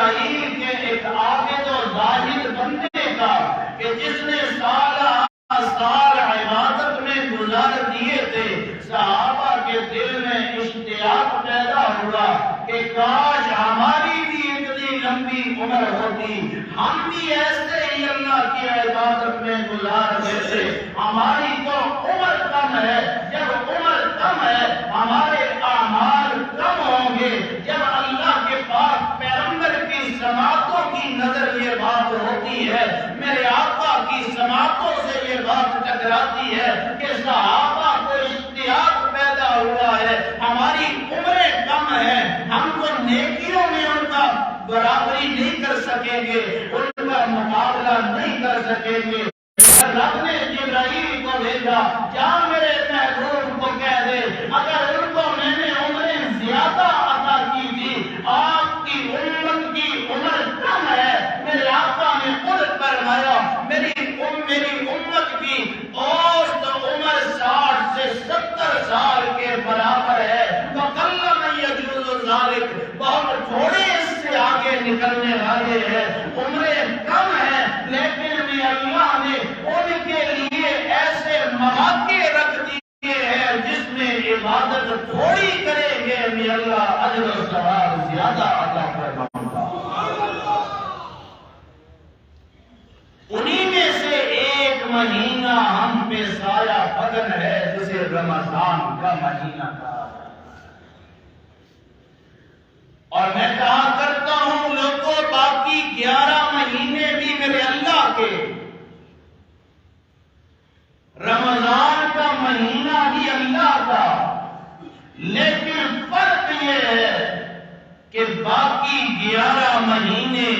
جبرائیل کے ایک عابد و زاہد بندے کا کہ جس نے سال عبادت میں گزار دیے تھے، صحابہ کے دل میں اشتیاق پیدا ہوا کہ کاش ہماری بھی اتنی لمبی عمر ہوتی، ہم بھی ایسے ہی اللہ کی عبادت میں گزار دیتے۔ ہماری تو عمر کم ہے، جب عمر کم ہے ہمارے اعمال کم ہوں گے۔ جب اللہ کے پاک پیغمبر کی سماعتوں کی نظر یہ بات ہوتی ہے، میرے آقا کی سماعتوں سے یہ بات ٹکراتی ہے کہ صحابہ کو اشتیاق پیدا ہوا ہے، ہماری عمریں کم ہیں، ہم کو نیکیوں میں ان کا برابری نہیں کر سکیں گے، ان کا مقابلہ نہیں کر سکیں گے۔ رب نے جبرائیل کو بھیجا، جا میرے محبوب کو کہہ دے اگر ان کو میں نے عمریں زیادہ عطا کی تھی، آپ کی امت کی عمر کم ہے، میرے آقا نے خود فرمایا میری امت کی اوسط عمر 60 سے 70 سال کے برابر ہے۔ وَقَلَّ مَن يَجُوزُ ذَلِكَ، بہت تھوڑے اس سے آگے نکلنے والے ہیں، عمریں کم ہیں، لیکن میں اللہ نے ان کے لیے ایسے مواقع رکھ دیے ہیں جس میں عبادت تھوڑی کریں گے میں اللہ اجر و ثواب زیادہ عطا فرماؤں گا۔ انہی میں سے ایک مہینہ ہم پہ سایہ فگن ہے جسے رمضان کا مہینہ کہا ہے۔ اور میں کہا کرتا ہوں لوگوں باقی 11 مہینے بھی میرے اللہ کے، رمضان کا مہینہ بھی اللہ کا، لیکن فرق یہ ہے کہ باقی 11 مہینے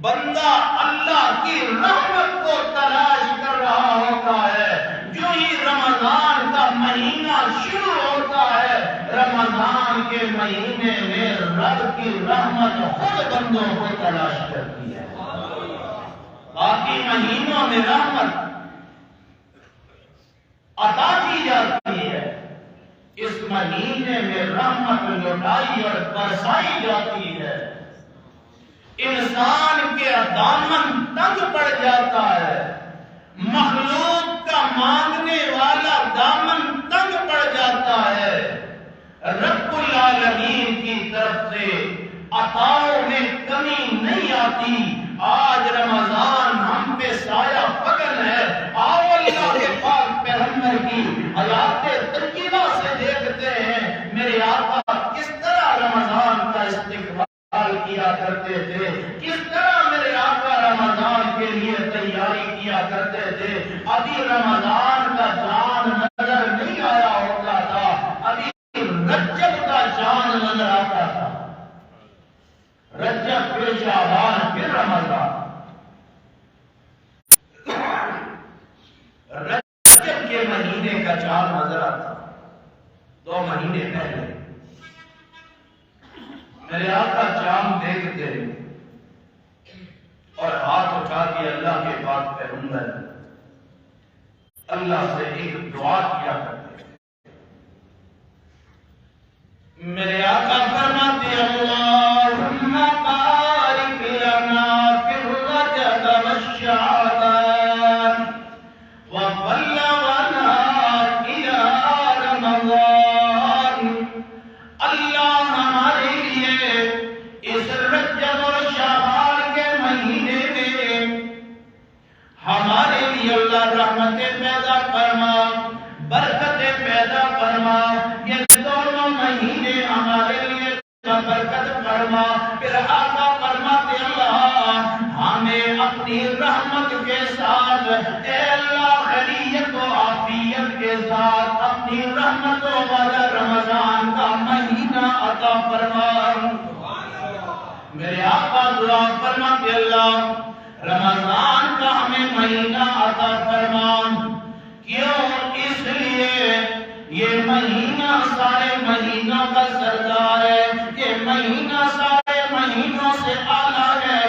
بندہ اللہ کی رحمت کو تلاش کر رہا ہوتا ہے، جو ہی رمضان کا مہینہ شروع ہوتا ہے رمضان کے مہینے میں رب کی رحمت خود بندوں کو تلاش کرتی ہے۔ باقی مہینوں میں رحمت عطا کی جاتی ہے، اس مہینے میں رحمت لوٹائی اور برسائی جاتی ہے۔ انسان کے دامن تنگ پڑ جاتا ہے، مخلوق کا مانگنے والا دامن تنگ پڑ جاتا ہے، رب العالمین کی طرف سے عطاؤں میں کمی نہیں آتی۔ آج رمضان ہم پہ سایہ فگن ہے، آؤ اللہ کے پاک پیغمبر کی حیات طیبہ سے دیکھتے ہیں میرے آقا کس طرح رمضان کا استقبال کیا کرتے تھے، کس طرح میرے آقا رمضان کے لیے تیاری کیا کرتے تھے۔ ابھی رمضان کا چاند نظر نہیں آیا ہوتا تھا، ابھی رجب کا چاند نظر آتا تھا، رجب پھر شعبان پھر رمضان۔ رجب کے مہینے کا چاند نظر آتا 2 مہینے پہلے، میرے آقا چاند دیکھتے اور ہاتھ اٹھا کے اللہ کے پاک پیغمبر اللہ سے ایک دعا کیا کرتے۔ میرے آقا فرماتے اللہم بارک لنا فی الرجب والشعبان وبلغنا الى رمضان۔ اللہ ہمارے لیے اس رجب اور شعبان کے مہینے میں ہمارے لیے اللہ رحمتیں پیدا فرما، برکتیں پیدا فرما، یہ دونوں مہینے ہمارے لیے برکت فرما۔ پھر آقا فرماتے اللہ ہمیں اپنی رحمت کے ساتھ، اے اللہ خیریت و عافیت کے ساتھ اپنی رحمتوں والا رمضان کا مہینہ عطا فرما۔ میرے آقا دعا فرماتے اللہ رمضان کا ہمیں مہینہ عطا فرما۔ کیوں؟ اس لیے یہ مہینہ سارے مہینوں کا سردار ہے، یہ مہینہ سارے مہینوں سے اعلیٰ ہے۔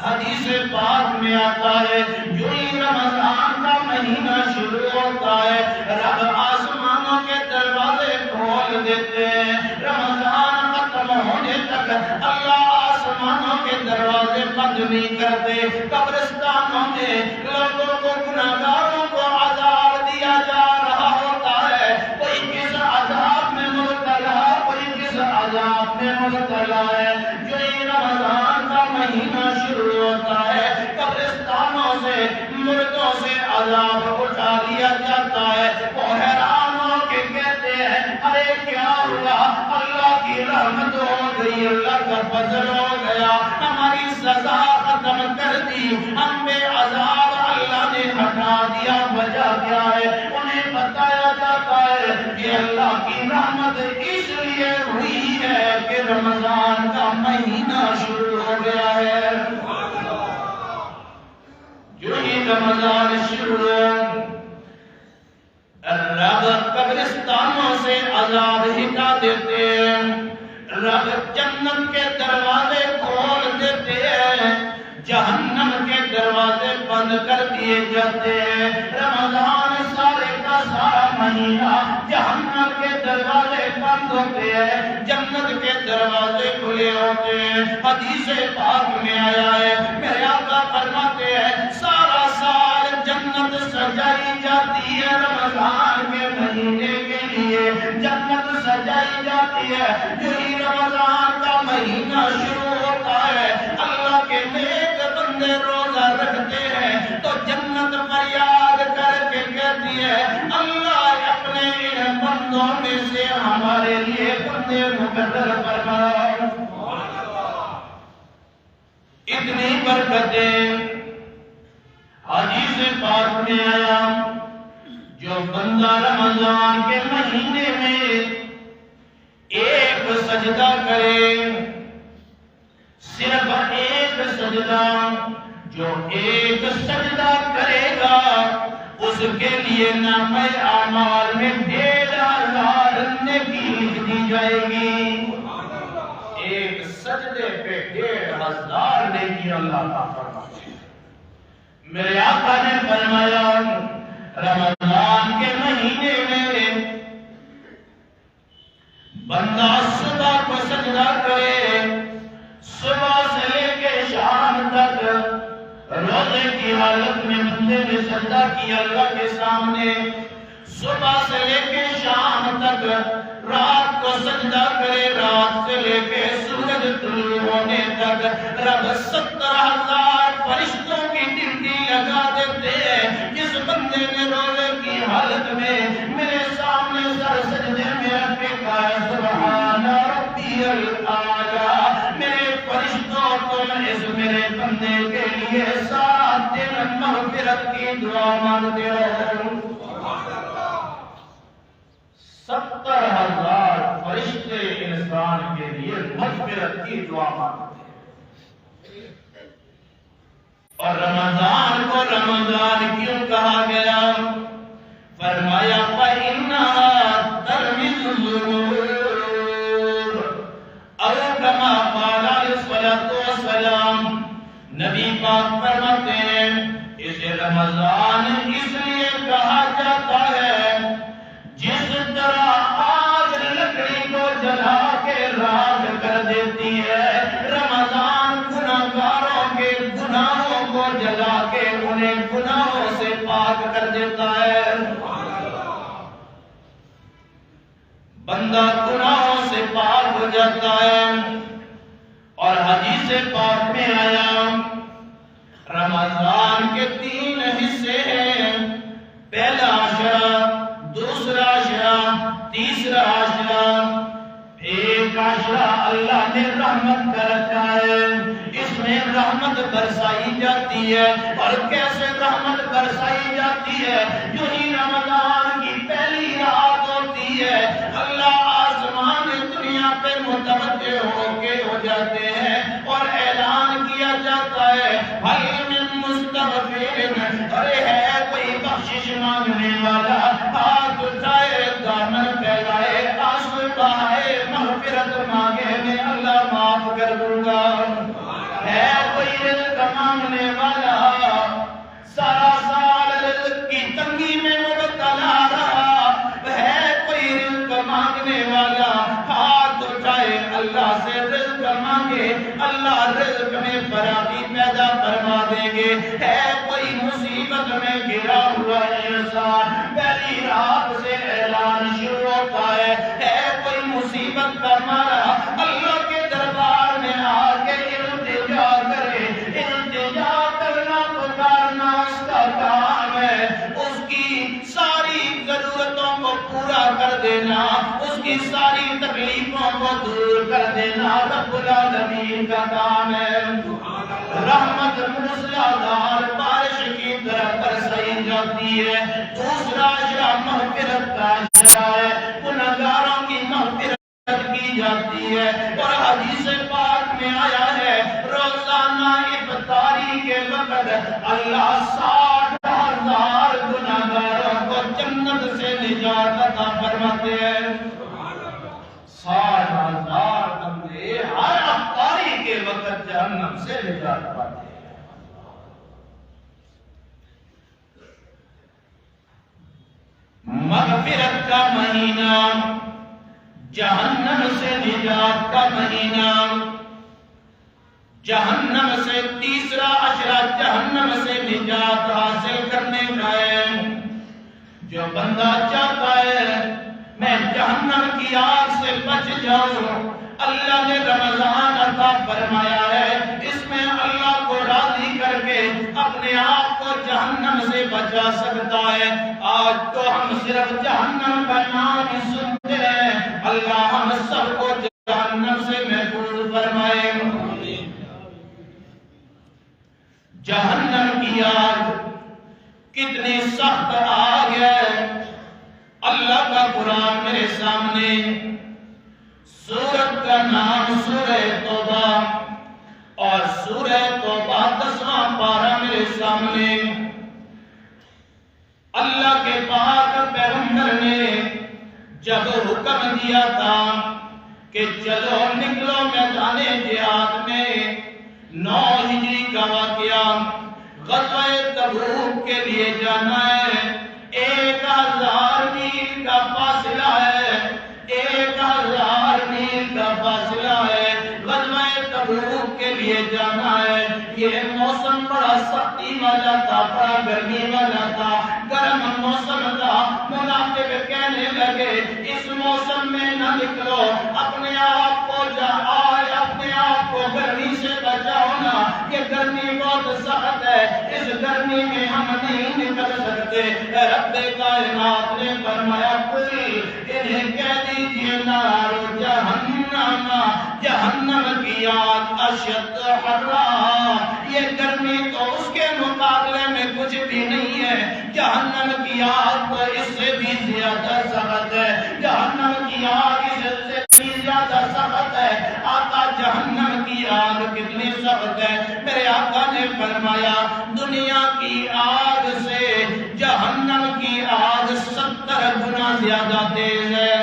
حدیث پاک میں آتا ہے جو ہی رمضان کا مہینہ شروع ہوتا ہے رب آسمانوں کے دروازے کھول دیتے ہیں، رمضان ختم ہونے تک اللہ آسمانوں کے دروازے بند نہیں کرتے. قبرستانوں میں لوگوں کو گناہگاروں کو عذاب دیا جا رہا ہوتا ہے. کوئی کس عذاب میں مبتلا کوئی کس عذاب میں مبتلا ہے. جو یہ رمضان کا مہینہ شروع ہوتا ہے قبرستانوں سے مردوں سے عذاب اٹھا لیا جاتا ہے. وہ حیران ہو کے کہتے ہیں ارے کیا ہوا؟ اللہ کی رحمت ہو گئی, اللہ کا فضل ہو گیا, ہماری سزا ختم کر دی, ہم بے عذاب اللہ نے ہٹا دیا. وجہ کیا ہے؟ انہیں بتایا جاتا ہے کہ اللہ کی رحمت اس لیے ہوئی ہے کہ رمضان کا مہینہ شروع ہو گیا ہے. جو ہی رمضان شروع ہو رب قبرستانوں سے عذاب ہٹا دیتے ہیں, رب جنت کے دروازے کھول دیتے ہیں, جہنم کے دروازے بند کر دیے جاتے ہیں. رمضان سارے کا سارا مہینہ جہنم کے دروازے بند ہوتے ہیں, جنت کے دروازے کھلے ہوتے ہیں. حدیث پاک میں آیا ہے میرے آقا فرماتے ہیں سارا سال جنت سجائی جاتی ہے رمضان کے مہینے کے لیے, جنت سجائی جاتی ہے. جو ہی رمضان کا مہینہ شروع ہوتا ہے اللہ کے نیک بندے روزہ رکھتے ہیں تو جنت فریاد کر کے کہتی ہے اللہ اپنے ان بندوں میں سے ہمارے لیے بندے مقرر فرما. اتنی برکتیں حدیث پاک میں آیا جو بندہ رمضان کے مہینے میں ایک سجدہ کرے, صرف ایک سجدہ, جو ایک سجدہ کرے گا اس کے لیے نامہ اعمال میں 1500 نیکی لکھ دی جائے گی. ایک سجدے پہ 1500 نیکی اللہ کا فرماتے ہیں. میرے آقا نے فرمایا رمضان کے مہینے میں بندہ صبح کو سجدہ کرے, صبح سے لے کے شام تک روزے کی حالت میں بندے نے سجدہ کیا اللہ کے سامنے, صبح سے لے کے شام تک رات کو سجدہ کرے, رات سے لے کے سورج طلوع ہونے تک رب 70,000 فرشتوں کی ڈیوٹی لگا دیتے ہیں. جس بندے نے روزے کی حالت میں میرے سامنے سر سجدے میں رکھ کے کہا سبحان ربی الاعلی, میرے فرشتوں تم اس میرے بندے کے لیے سارا دن مغفرت کی دعا مانگتے ہو. 70,000 فرشتے انسان کے لیے مغفرت کی دعا مانگتے ہیں. اور رمضان کو رمضان کیوں کہا گیا؟ فرمایا فَإِنَّهَا تَرْمِزُ الذُّنُوبَ او کما قال علیہ الصلوۃ والسلام. نبی پاک فرماتے ہیں اسے رمضان اس لیے کہا جاتا ہے جس طرح آگ لکڑی کو جلا کے راکھ کر دیتی ہے, رمضان گناہگاروں کے گناہوں کو جلا کے انہیں گناہوں سے پاک کر دیتا ہے. بندہ گناہوں سے پاک ہو جاتا ہے. اور حدیث پاک میں آیا رمضان کے 3 حصے ہیں, پہلا عشرہ, دوسرا عشرہ, تیسرا عشرہ. ایک عشرہ اللہ نے رحمت کا رکھا ہے, اس میں رحمت برسائی جاتی ہے. اور کیسے رحمت برسائی جاتی ہے؟ جو ہی رمضان کی پہلی رات ہوتی ہے اللہ آسمان دنیا پہ متوجہ ہو جاتے ہیں اور اعلان کیا جاتا ہے حل من مستغفر, ارے ہے کوئی بخشش مانگنے والا, ہاتھ اٹھائے, دامن پھیلائے, آنسو بہائے, مغفرت مانگے, میں اللہ معاف کر دوں گا. ہے کوئی رزق مانگنے والا, سارا سال رزق کی تنگی میں مبتلا رہا, ہے کوئی رزق مانگنے والا, ہاتھ اٹھائے اللہ سے رزق مانگے, اللہ اللہ رزق میں فراخی پیدا فرما دیں گے۔ ہے کوئی مصیبت میں گرا ہوا انسان، پہلی رات سے اعلان شروع ہوتا ہے کوئی مصیبت کا مارا اللہ کے دربار میں آ کے التجا کرے، التجا کرنا پکارنا اس کا کام ہے، اس کی ساری ضرورتوں کو پورا کر دینا، اس کی ساری تکلیفوں کو دور کر دینا رب العالمین کا کام ہے۔ رحمت موسلادھار بارش کی طرح برسائی جاتی ہے۔ دوسرا اشرا مغفرت کا اشرا ہے، گنہگاروں کی مغفرت کی جاتی ہے، اور حدیث پاک میں آیا ہے روزانہ افطاری کے وقت اللہ 60,000 گنہگاروں کو جنت سے نجات عطا فرماتے ہیں۔ 60,000 بندے ہر افطاری کے وقت جہنم سے نجات پاتے ہیں۔ مغفرت کا مہینہ، جہنم سے نجات کا مہینہ، جہنم سے تیسرا اشرا جہنم سے نجات حاصل کرنے کا ہے۔ جو بندہ چاہتا ہے میں جہنم کی آگ سے بچ جاؤں، اللہ نے رمضان عطا فرمایا ہے، اس میں اللہ کو راضی کر کے اپنے آپ کو جہنم سے بچا سکتا ہے۔ آج تو ہم صرف جہنم کا نام ہی سنتے ہیں، اللہ ہم سب کو جہنم سے محفوظ فرمائے۔ جہنم کی آگ کتنی سخت آگ ہے، اللہ کا قرآن میرے سامنے، سورت کا نام سورہ توبہ، اور سورہ توبہ 10واں پارہ میرے سامنے۔ اللہ کے پاک پیغمبر نے جب حکم دیا تھا کہ چلو نکلو میدان جہاد میں، 9 ہجری کا واقعہ، غزوہ تبوک کے لیے جانا ہے، 1000 میل کا فاصلہ ہے، 1000 میل کا فاصلہ ہے، غزوہ تبوک کے لیے جانا ہے۔ یہ موسم بڑا سختی والا تھا، بڑا گرمی والا تھا، گرم موسم تھا۔ منافق کہنے لگے اس موسم میں نہ نکلو، اپنے آپ کو اپنے آپ کو گرمی سے بچاؤ نا، یہ گرمی بہت سخت ہے، اس گرمی میں ہم نہیں نکل سکتے۔ رب کائنات نے فرمایا قل انہیں کہہ دیجئے نار جہنم، جہنم کی آگ اشد حرا، یہ گرمی تو اس کے مقابلے میں کچھ بھی نہیں ہے، جہنم کی آگ تو اس سے بھی زیادہ سخت ہے، جہنم کی آگ اس سے بھی زیادہ سخت ہے۔ آقا جہنم کی آگ کتنی سخت ہے، میرے آقا نے فرمایا دنیا کی آگ سے جہنم کی آگ 70 گنا زیادہ تیز ہے،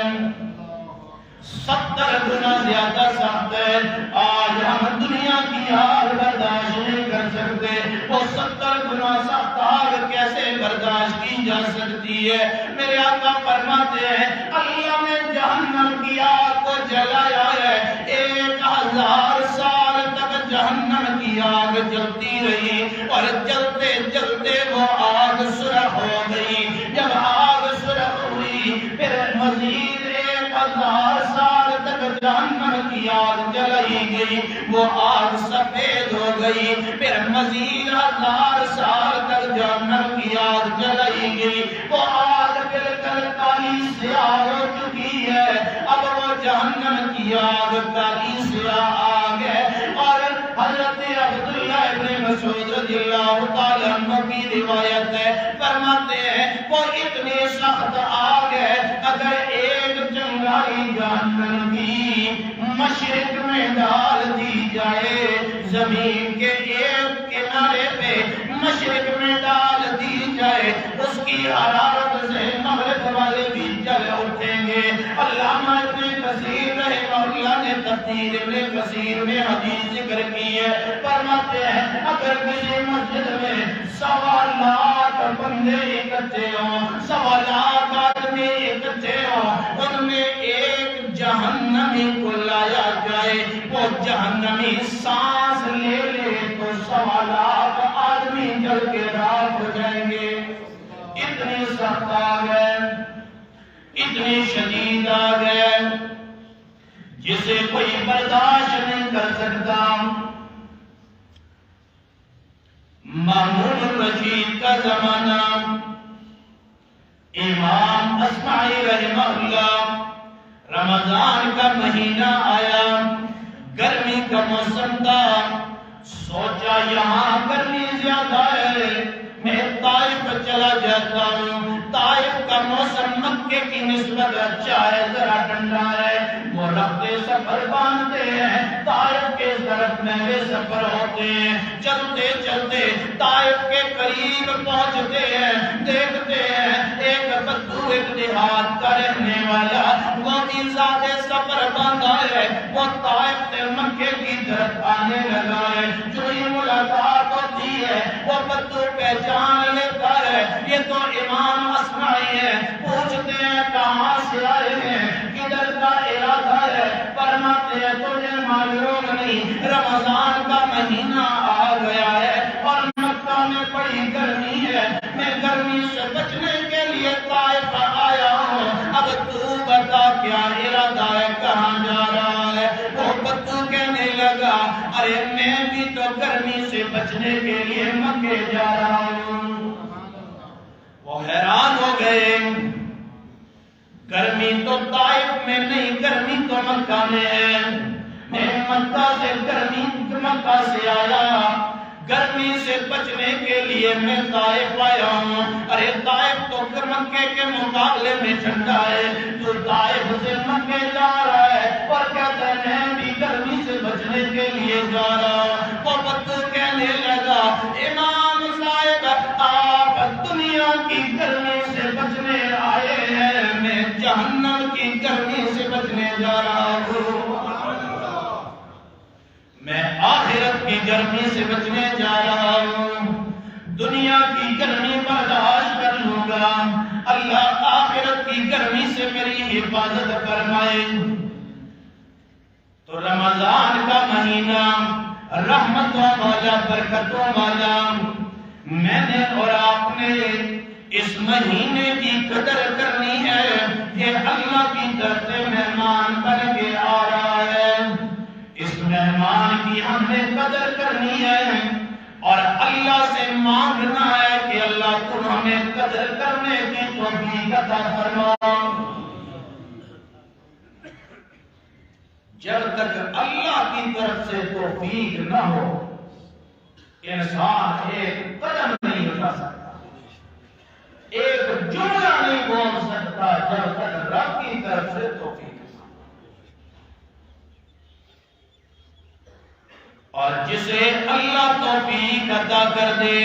70 گنا زیادہ سخت ہے۔ آج ہم دنیا کی آگ برداشت نہیں کر سکتے، وہ 70 گنا سخت آگ کیسے برداشت کی جا سکتی ہے؟ میرے آقا فرماتے ہیں اللہ نے جہنم کی آگ کو جلایا ہے، 1000 سال تک جہنم کی آگ جلتی رہی، اور جلتے جلتے وہ آگ سرخ ہو گئی۔ جب آگ سرخ ہوئی پھر مزید 1000 سال تک جہنم کی آگ جلائی گئی، وہ آگ سفید ہو گئی، پھر مزید 1000 سال تک جہنم کی آگ جلائی گئی، وہ آگ بالکل کالی سیاہ ہو چکی ہے۔ اب وہ جہنم کی آگ کالی سیاہ آگ ہے، اور حضرت عبداللہ ابن مسعود رضی اللہ تعالیٰ عنہ کی روایت ہے، فرماتے ہیں وہ اتنی سخت آگ ہے اگر ایک چنگاری جہنم کی مشرق میں ڈال دی جائے، زمین کے ایک کنارے پہ مشرق میں ڈال دی جائے، اس کی حرارت سے مغرب والے بھی جل اٹھیں گے۔ علامہ ابن کثیر رحمہ اللہ نے تفسیر ابن کثیر میں حدیث ذکر کی ہے، فرماتے ہیں اگر کسی مسجد میں 1.25 لاکھ بندے اکٹھے ہوں، 1.25 لاکھ آدمی اکٹھے ہوں، ان میں ایک جہنمی کو لایا جائے، وہ جہنمی سانس لے لے تو 1.25 لاکھ آدمی جل کے راکھ ہو جائیں گے. اتنی سخت آگ ہے، اتنی شدید آگ ہے جسے کوئی برداشت نہیں کر سکتا. مامون الرشید کا زمانہ، امام اصمعی رحمہ اللہ، رمضان کا مہینہ آیا، گرمی کا موسم تھا. سوچا یہاں گرمی زیادہ ہے، میں طائف چلا جاتا ہوں. طائف کا موسم مکے کی نسبت اچھا ہے، ذرا ٹھنڈا ہے. وہ رفتے سفر باندھتے ہیں، طائف کے طرف میں سفر ہوتے ہیں. چلتے چلتے طائف کے قریب پہنچتے ہیں، دیکھتے ہیں ایک بدو، ایک دیہات کا رہنے والا، وہ بھی زیادہ سفر باندھا ہے. وہ طائف سے مکے کی طرف آنے لگا ہے. جو یہ ملاقات ہوتی ہے وہ بدو پہچان لیتا ہے یہ تو امام اصمعی ہے. پوچھتے ہیں کہاں سے آئے ہیں، کدھر کا ارادہ ہے؟ فرماتے ہیں تجھے معلوم نہیں، رمضان کا مہینہ آ گیا ہے اور مکہ میں بڑی گرمی ہے، میں گرمی سے بچنے کے لیے طائف آیا ہوں. اب تو بتا کیا ارادہ ہے، کہاں جا رہا ہے؟ وہ بدو کہنے لگا ارے میں بھی تو گرمی سے بچنے کے لیے مکے جا رہا ہوں. وہ حیران ہو گئے، گرمی تو طائف میں نہیں، گرمی تو مکہ میں ہے. میں مکہ سے آیا، گرمی سے بچنے کے لیے میں طائف آیا ہوں. ارے طائف تو مکے کے مقابلے میں ٹھنڈا ہے، تو طائف سے مکے جا رہا ہے اور کہتا ہے میں بھی گرمی سے بچنے کے لیے جا رہا ہوں. وہ بدو کہنے لگا امام صاحب آپ دنیا کی گرمی سے بچنے آئے ہیں، میں جہنم کی گرمی سے بچنے جا رہا ہوں. میں آخرت کی گرمی سے بچنے جا رہا ہوں. دنیا کی گرمی برداشت کر لوں گا، اللہ آخرت کی گرمی سے میری حفاظت فرمائے. تو رمضان کا مہینہ رحمتوں والا، برکتوں والا، میں نے اور آپ نے اس مہینے کی قدر کرنی ہے. یہ اللہ کی طرف سے مہمان بن کے آ رہا ہے، اس مہمان کی ہم نے قدر کرنی ہے اور اللہ سے مانگنا ہے کہ اللہ تم ہمیں قدر کرنے کی توفیق عطا فرما. جب تک اللہ کی طرف سے توفیق نہ ہو انسان ایک قدم نہیں اٹھا سکتا، ایک جملہ نہیں بول سکتا جب تک رب کی طرف سے توفیق. اور جسے اللہ توفیق عطا کر دے،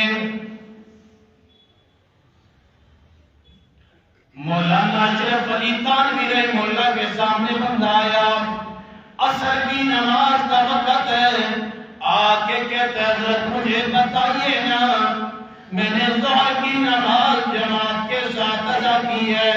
مولانا اشرف علی تھانوی رحمہ اللہ کے سامنے بندہ آیا، عصر کی نماز کا وقت ہے، آ کے کہتا ہے حضرت مجھے بتائیے نا، میں نے ظہر کی نماز جماعت کے ساتھ ادا کی ہے،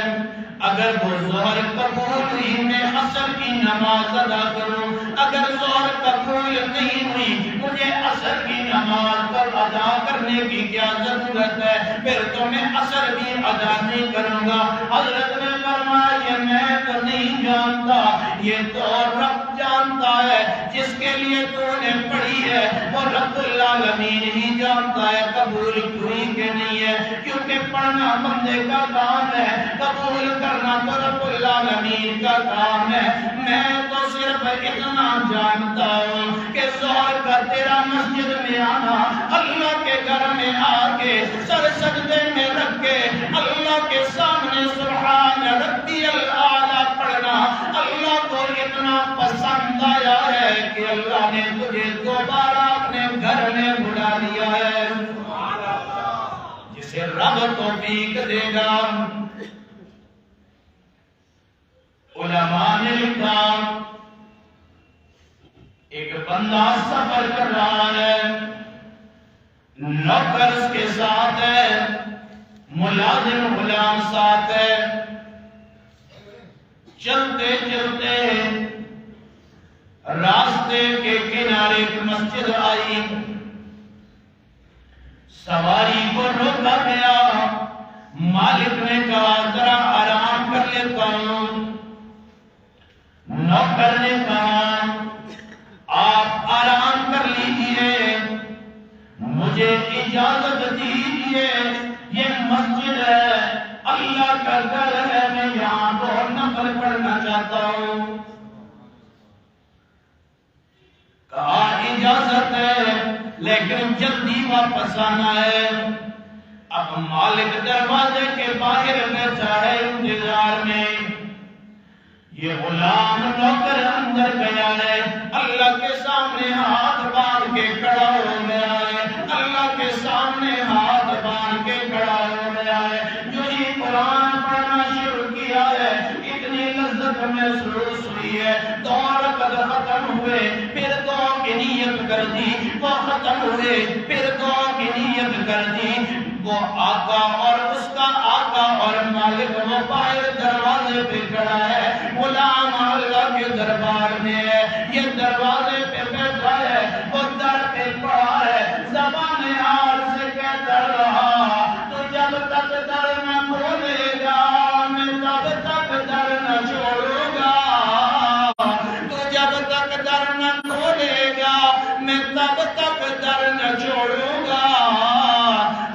اگر وہ ظہر قبول ہوئی میں عصر کی نماز ادا کروں، اگر ظہر قبول نہیں ہوئی مجھے عصر کی نماز پر ادا کرنے کی کیا ضرورت ہے، پھر تو میں عصر بھی ادا نہیں کروں گا. حضرت نے فرمایا یہ میں تو نہیں جانتا، یہ تو رب جانتا ہے، جس کے لیے تو نے پڑھی ہے وہ رب العالمین ہی جانتا ہے قبول ہوئی کہ نہیں ہے، کیونکہ پڑھنا بندے کا کام ہے، قبول کرنا تو رب العالمین کا کام ہے. میں تو صرف اتنا جانتا ہوں کہ ظہر کا تیرا مسجد میں آنا، اللہ کے گھر میں آ کے سر سجدے میں رکھ کے اللہ کے سامنے سبحان ربی الاعلی پڑھنا اللہ کو اتنا پسند آیا ہے کہ اللہ نے تجھے دوبارہ اپنے گھر میں بلا لیا ہے. جسے رب توفیق دے گا. علماء نے لکھا ایک بندہ سفر کر رہا ہے، نوکر اس کے ساتھ ہے، ملازم غلام ساتھ ہے، چلتے چلتے راستے کے کنارے ایک مسجد آئی، سواری کو روکا گیا، مالک نے کہا ذرا آرام کر لیتا ہوں، نوکر نے کہا آپ آرام کر لیجئے، مجھے اجازت دیجئے، یہ مسجد ہے، اللہ کا گھر ہے، میں یہاں دو نفل پڑھنا چاہتا ہوں۔ کہا اجازت ہے لیکن جلدی واپس آنا ہے۔ اب مالک دروازے کے باہر بیٹھا ہے انتظار میں، یہ غلام نوکر اندر گیا ہے، اللہ کے سامنے ہاتھ باندھ کے کھڑا ہو گیا ہے، اللہ کے سامنے ہاتھ باندھ کے کھڑا ہو گیا ہے۔ جو یہ قرآن پڑھنا شروع کیا ہے، اتنی لذت محسوس ہوئی ہے، دو رکعت ختم ہوئے، پھر دعا کی نیت کر دی، وہ ختم ہوئے، پھر دعا کی نیت کر دی۔ وہ آقا اور اس کا آقا اور مالک وہ باہر دروازے پہ کھڑا ہے، غلام اللہ کے دربار میں ہے، یہ دروازے پہ بیٹھا ہے، وہ در پہ پڑا ہے، زبان حال سے کہتا رہا تو جب تک در نہ کھولے گا میں تب تک در نہ چھوڑوں گا، تو جب تک در نہ کھولے گا میں تب تک در نہ چھوڑوں گا۔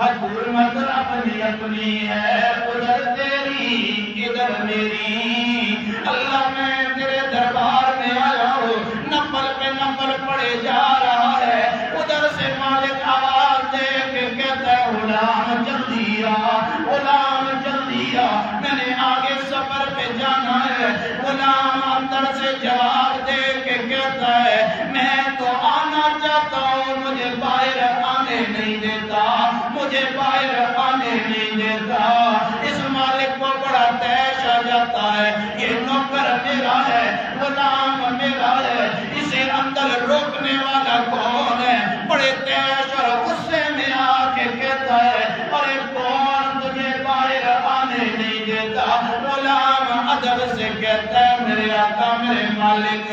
حکومت اپنی اپنی ہے، ادھر تیری ادھر میری، اللہ میں تیرے دربار میں آیا ہوں، نفل پہ نفل پڑے جا رہا ہے، ادھر سے مالک آواز دے کے کہتا ہے غلام جلدی آ، غلام جلدی آ، میں نے آگے سفر پہ جانا ہے۔ غلام اندر سے جواب دے کے کہتا ہے میں تو آنا چاہتا ہوں، مجھے باہر آنے نہیں دیتا، مجھے باہر آنے نہیں دیتا۔ اس مالک کو بڑا تیش آ جاتا ہے، یہ نوکر میرا ہے، غلام میرا ہے، اسے اندر روکنے والا کون ہے؟ بڑے تیش اور غصے میں آ کے کہتا ہے ارے کون تجھے باہر آنے نہیں دیتا؟ غلام ادب سے کہتا ہے میرے آقا میرے مالک،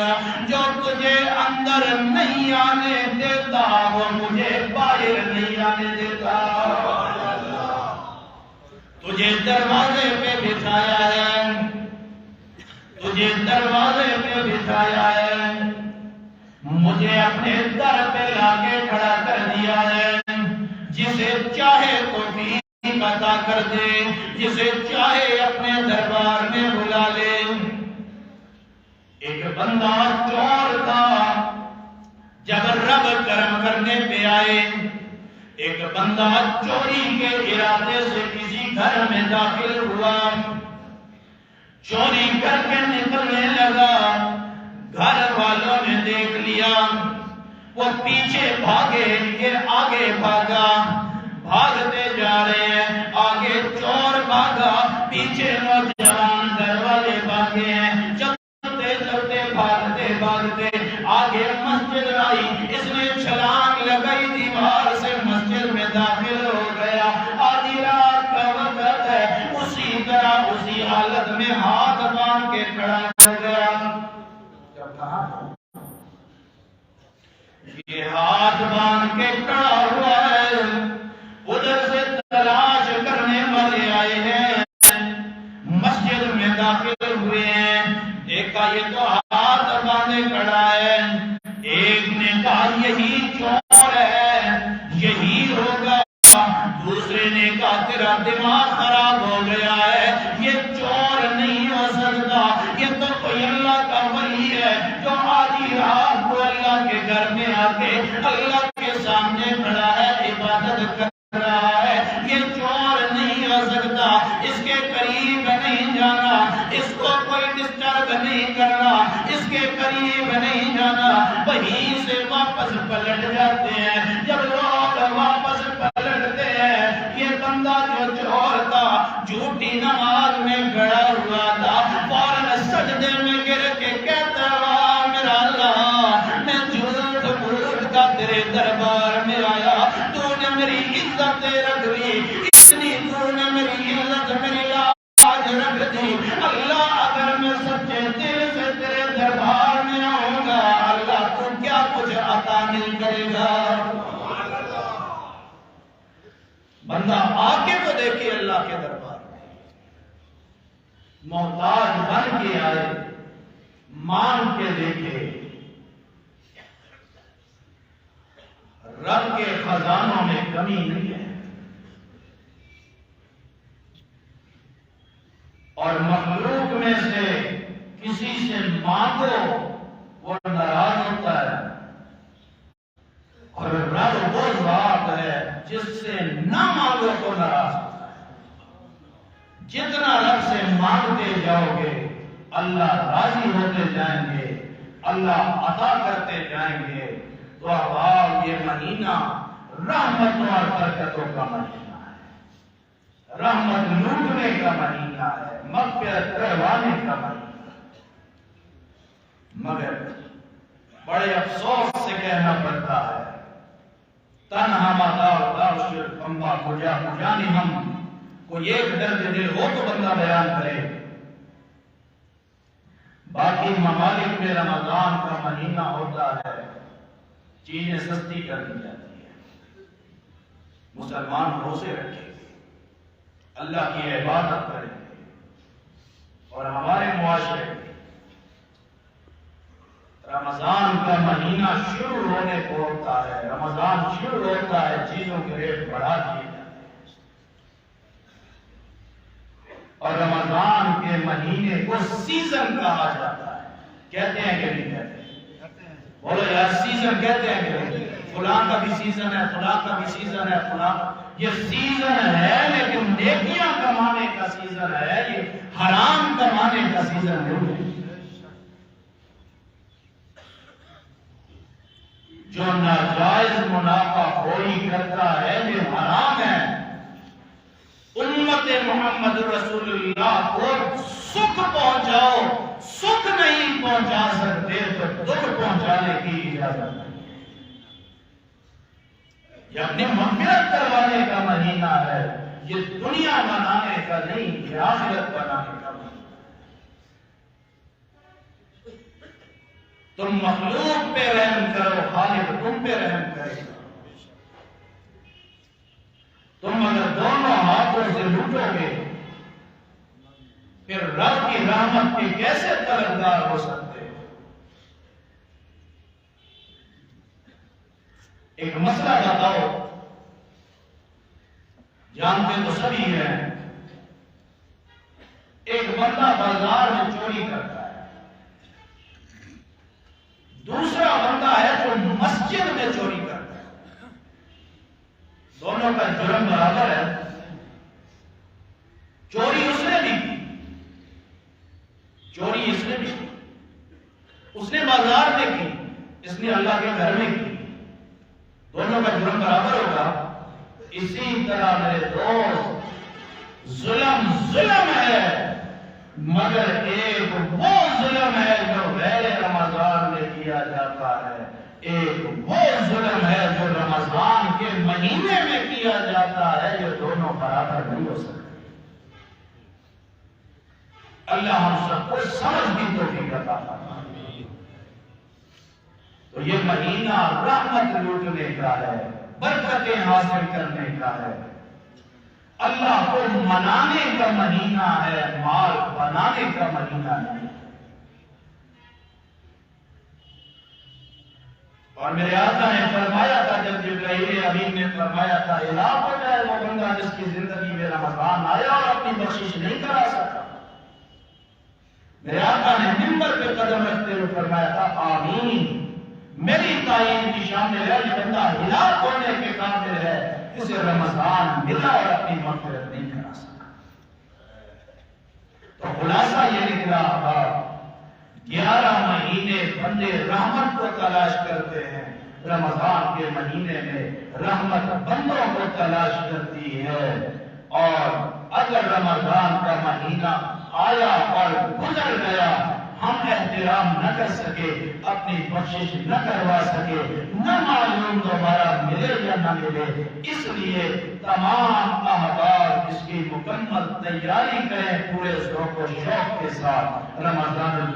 جو تجھے اندر نہیں آنے دیتا وہ مجھے باہر نہیں آنے دیتا۔ تجھے دروازے پہ بٹھایا ہے، تجھے دروازے پہ بٹھایا ہے، مجھے اپنے در پہ لا کے کھڑا کر دیا ہے، جسے چاہے تو بھی عطا کر دے، جسے چاہے اپنے دربار میں بلا لے۔ ایک بندہ چور تھا، جب رب کرم کرنے پہ آئے، ایک بندہ چوری کے ارادے سے کسی گھر میں داخل ہوا، چوری کر کے نکلنے لگا، گھر والوں نے دیکھ لیا، وہ پیچھے بھاگے، یہ آگے بھاگا، بھاگتے جا رہے ہیں، آگے چور بھاگا، پیچھے نوجوان گھر والے بھاگے ہیں، چلتے چلتے بھاگتے بھاگتے آگے مسجد آئی، اس نے چھلانگ لگائی، دیوار سے مسجد میں داخل ہو گیا، آدھی رات کا وقت ہے، اسی طرح اسی حالت میں ہاتھ باندھ کے کھڑا ہو گیا۔ کیا کہا؟ یہ ہاتھ باندھ کے کھڑا ہوا ہے، ادھر سے تلاش کرنے والے آئے ہیں، مسجد میں داخل ہوئے ہیں، دیکھا یہ تو ہاتھ باندھے کھڑا ہے، ایک نے کہا یہی چور ہے، یہی ہوگا، دوسرے نے کہا تیرا دماغ خراب ہو گیا ہے، یہ چور نہیں ہو سکتا، یہ تو کوئی اللہ کا ولی ہے جو آدھی رات کو اللہ کے گھر میں آ کے اللہ کے سامنے کھڑا ہے، عبادت کر رہا ہے، یہ چور نہیں ہو سکتا، اس کے قریب نہیں جانا، اس کو کوئی ڈسٹرب نہیں کرنا، اس کے قریب نہیں جانا۔ وہیں سے واپس پلٹ جاتے ہیں، جب لوگ واپس پلٹتے ہیں، یہ بندہ جو چور تھا جھوٹی نماز میں کھڑا ہوا تھا، فوراً سجدے میں گر کے کہتا ہوا میرا اللہ میں جھوٹ بول کا تیرے دربار میں آیا، تو نے میری عزت رکھ لی، اتنی تو نے میری عزت میری لاج رکھ دی، اللہ اگر میں سچے دل سے تیرے دربار میں آؤں گا شامل کرے گا۔ بندہ آ کے تو دیکھے اللہ کے دربار میں، محتاج بن کے آئے، مانگ کے دیکھے، رب کے خزانوں میں کمی نہیں ہے، اور مخلوق میں سے کسی سے مانگو وہ ناراض ہوتا ہے، اور رب وہ ذات ہے جس سے نہ مانگو تو ناراض ہوتا ہے۔ جتنا رب سے مانگتے جاؤ گے اللہ راضی ہوتے جائیں گے، اللہ عطا کرتے جائیں گے۔ تو اب یہ مہینہ رحمتوں اور برکتوں کا مہینہ ہے، رحمت لوٹنے کا مہینہ ہے، مغفرت کروانے کا مہینہ ہے۔ مگر بڑے افسوس سے کہنا پڑتا ہے، تنہا مادار دارشر امبا کجا کجانی ہم، کوئی ایک درد دل ہو تو بندہ بیان کرے۔ باقی ممالک میں رمضان کا مہینہ ہوتا ہے، چیزیں سستی کر دی جاتی ہے، مسلمان روزے رکھیں گے، اللہ کی عبادت کریں گے، اور ہمارے معاشرے میں رمضان کا مہینہ شروع ہونے کو ہوتا ہے، رمضان شروع ہوتا ہے چیزوں کے ریٹ بڑھا دیے جاتے ہیں، اور رمضان کے مہینے کو سیزن کہا جاتا ہے۔ کہتے ہیں کہ نہیں کہتے؟ بولو یار، سیزن کہتے ہیں کہ نہیں؟ فلاں کا بھی سیزن ہے، فلاں کا بھی سیزن ہے، فلاں یہ سیزن ہے، لیکن نیکیاں کمانے کا سیزن ہے، یہ حرام کمانے کا سیزن نہیں ہے۔ جو ناجائز منافع خوری کرتا ہے یہ حرام ہے۔ امت محمد رسول اللہ کو سکھ پہنچاؤ، سکھ نہیں پہنچا سکتے تو دکھ پہنچانے کی اجازت نہیں ہے۔ یہ اپنی مغفرت کروانے کا مہینہ ہے، یہ دنیا بنانے کا نہیں، یہ آخرت بنانے کا مہینہ ہے۔ تم مخلوق پہ رحم کرو، خالق تم پہ رحم کرے گا۔ تم اگر دونوں ہاتھوں سے لوٹو گے پھر رب کی رحمت کے کیسے طلبگار ہو سکتے ہو؟ ایک مسئلہ بتاؤ، جانتے تو سبھی ہیں، ایک بندہ بازار میں چوری کرتا ہے، دوسرا بندہ ہے جو مسجد میں چوری کرتا ہے، دونوں کا جرم برابر ہے، چوری اس نے بھی کی، چوری اس نے بھی کی، اس نے بازار میں کی، اس نے اللہ کے گھر میں کی، دونوں کا جرم برابر ہوگا۔ اسی طرح میرے دوست، ظلم ہے، مگر ایک وہ ظلم ہے جو غیر رمضان میں کیا جاتا ہے، ایک وہ ظلم ہے جو رمضان کے مہینے میں کیا جاتا ہے، یہ دونوں برابر نہیں ہو سکتے۔ اللہ ہم سب کو سمجھ کی توفیق عطا فرمائے۔ تو یہ مہینہ رحمت لوٹنے کا ہے، برکتیں حاصل کرنے کا ہے، اللہ کو منانے کا مہینہ ہے، مال بنانے کا مہینہ نہیں۔ اور میرے آقا نے فرمایا تھا، جب جبرائیل امین نے فرمایا تھا، ہلاک ہو جائے وہ بندہ جس کی زندگی میں رمضان آیا اور اپنی بخشش نہیں کرا سکا۔ میرے آقا نے منبر پہ قدم رکھتے ہوئے فرمایا تھا، آمین، میری تعین کی شامل ہے، یہ بندہ ہلاک ہونے کے قابل ہے، اسے رمضان ملا اور اپنی مغفرت نہیں کرا سکا۔ تو خلاصہ یہ نکلا، 11 مہینے بندے رحمت کو تلاش کرتے ہیں، رمضان کے مہینے میں رحمت بندوں کو تلاش کرتی ہے۔ اور اگر رمضان کا مہینہ آیا اور گزر گیا، ہم احترام نہ کر سکے، اپنی بخشش نہ کروا سکے، نہ معلوم دوبارہ ملے یا نہ ملے، اس لیے تمام احباب اس کی مکمل تیاری کریں پورے ذوق و شوق کے ساتھ۔ رمضان